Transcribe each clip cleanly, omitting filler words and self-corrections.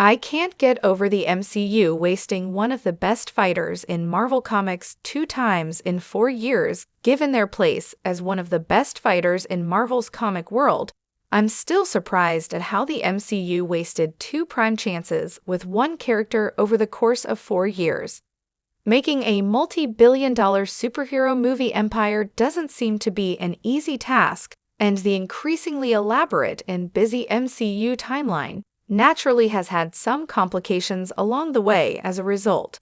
I can't get over the MCU wasting one of the best fighters in Marvel Comics 2 times in 4 years, given their place as one of the best fighters in Marvel's comic world. I'm still surprised at how the MCU wasted 2 prime chances with one character over the course of 4 years. Making a multi-billion-dollar superhero movie empire doesn't seem to be an easy task, and the increasingly elaborate and busy MCU timeline naturally has had some complications along the way as a result.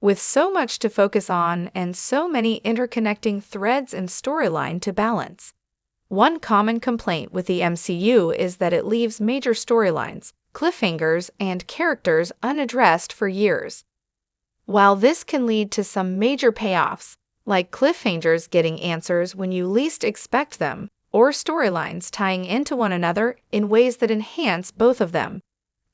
With so much to focus on and so many interconnecting threads and storyline to balance, one common complaint with the MCU is that it leaves major storylines, cliffhangers, and characters unaddressed for years. While this can lead to some major payoffs, like cliffhangers getting answers when you least expect them, or storylines tying into one another in ways that enhance both of them,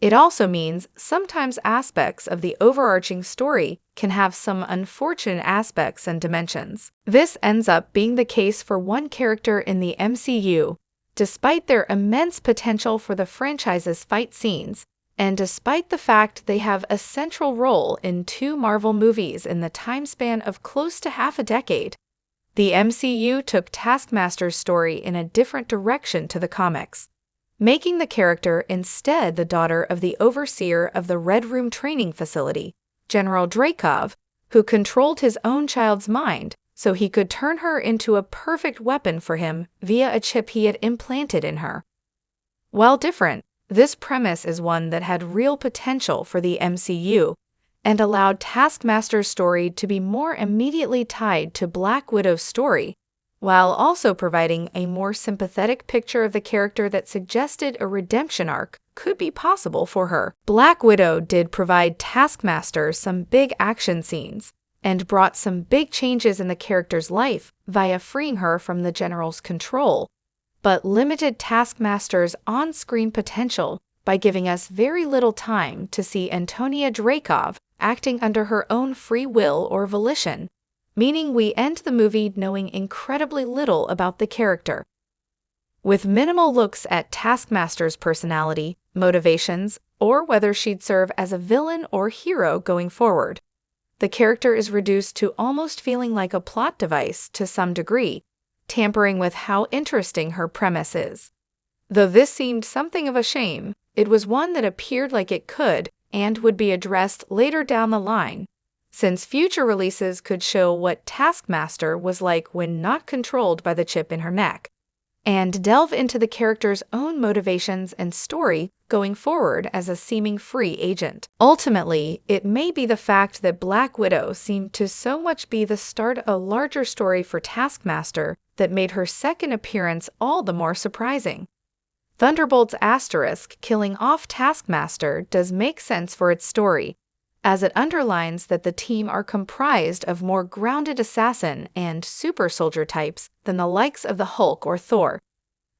it also means sometimes aspects of the overarching story can have some unfortunate aspects and dimensions. This ends up being the case for one character in the MCU, despite their immense potential for the franchise's fight scenes, and despite the fact they have a central role in 2 Marvel movies in the time span of close to half a decade. The MCU took Taskmaster's story in a different direction to the comics, making the character instead the daughter of the overseer of the Red Room training facility, General Dreykov, who controlled his own child's mind so he could turn her into a perfect weapon for him via a chip he had implanted in her. While different, this premise is one that had real potential for the MCU and allowed Taskmaster's story to be more immediately tied to Black Widow's story, while also providing a more sympathetic picture of the character that suggested a redemption arc could be possible for her. Black Widow did provide Taskmaster some big action scenes and brought some big changes in the character's life via freeing her from the General's control, but limited Taskmaster's on-screen potential by giving us very little time to see Antonia Dreykov acting under her own free will or volition, meaning we end the movie knowing incredibly little about the character. With minimal looks at Taskmaster's personality, motivations, or whether she'd serve as a villain or hero going forward, the character is reduced to almost feeling like a plot device to some degree, tampering with how interesting her premise is. Though this seemed something of a shame, it was one that appeared like it could and would be addressed later down the line, since future releases could show what Taskmaster was like when not controlled by the chip in her neck, and delve into the character's own motivations and story going forward as a seeming free agent. Ultimately, it may be the fact that Black Widow seemed to so much be the start of a larger story for Taskmaster that made her second appearance all the more surprising. Thunderbolt's asterisk killing off Taskmaster does make sense for its story, as it underlines that the team are comprised of more grounded assassin and super soldier types than the likes of the Hulk or Thor.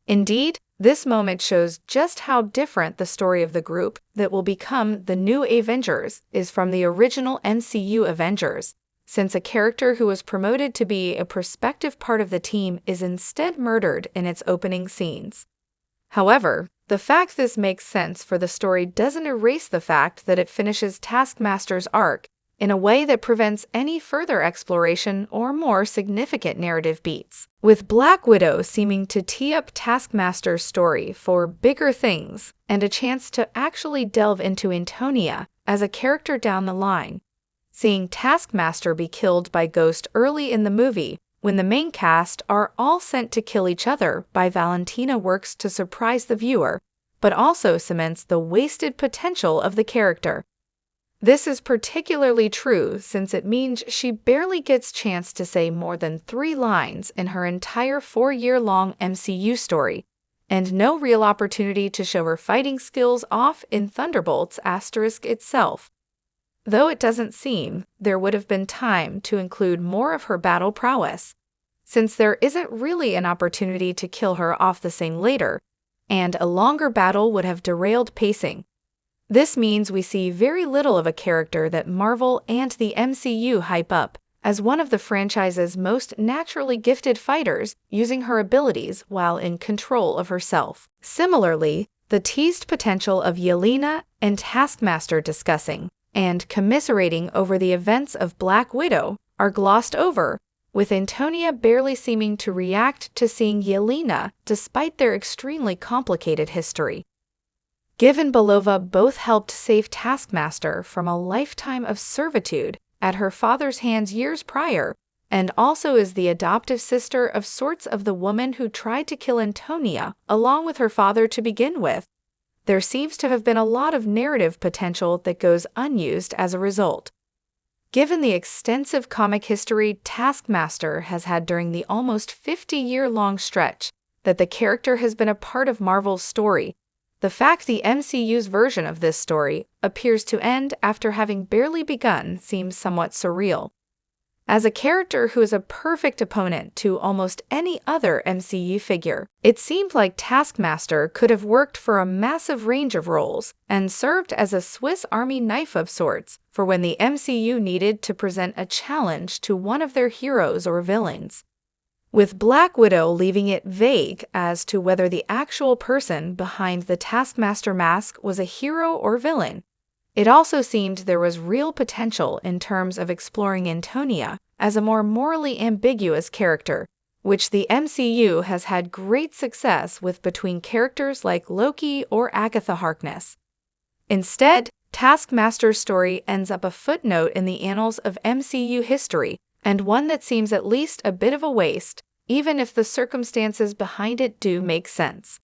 Indeed, this moment shows just how different the story of the group that will become the new Avengers is from the original MCU Avengers, since a character who was promoted to be a prospective part of the team is instead murdered in its opening scenes. However, the fact this makes sense for the story doesn't erase the fact that it finishes Taskmaster's arc in a way that prevents any further exploration or more significant narrative beats, with Black Widow seeming to tee up Taskmaster's story for bigger things and a chance to actually delve into Antonia as a character down the line. Seeing Taskmaster be killed by Ghost early in the movie, when the main cast are all sent to kill each other by Valentina, works to surprise the viewer, but also cements the wasted potential of the character. This is particularly true since it means she barely gets chance to say more than 3 lines in her entire 4-year-long MCU story, and no real opportunity to show her fighting skills off in Thunderbolt's asterisk itself. Though it doesn't seem there would have been time to include more of her battle prowess, since there isn't really an opportunity to kill her off the scene later, and a longer battle would have derailed pacing. This means we see very little of a character that Marvel and the MCU hype up as one of the franchise's most naturally gifted fighters, using her abilities while in control of herself. Similarly, The teased potential of Yelena and Taskmaster discussing and commiserating over the events of Black Widow are glossed over, with Antonia barely seeming to react to seeing Yelena despite their extremely complicated history. Giv and Belova both helped save Taskmaster from a lifetime of servitude at her father's hands years prior, and also is the adoptive sister of sorts of the woman who tried to kill Antonia along with her father to begin with. There seems to have been a lot of narrative potential that goes unused as a result. Given the extensive comic history Taskmaster has had during the almost 50-year-long stretch that the character has been a part of Marvel's story, the fact the MCU's version of this story appears to end after having barely begun seems somewhat surreal. As a character who is a perfect opponent to almost any other MCU figure, it seemed like Taskmaster could have worked for a massive range of roles and served as a Swiss Army knife of sorts for when the MCU needed to present a challenge to one of their heroes or villains. With Black Widow leaving it vague as to whether the actual person behind the Taskmaster mask was a hero or villain, it also seemed there was real potential in terms of exploring Antonia as a more morally ambiguous character, which the MCU has had great success with between characters like Loki or Agatha Harkness. Instead, Taskmaster's story ends up a footnote in the annals of MCU history, and one that seems at least a bit of a waste, even if the circumstances behind it do make sense.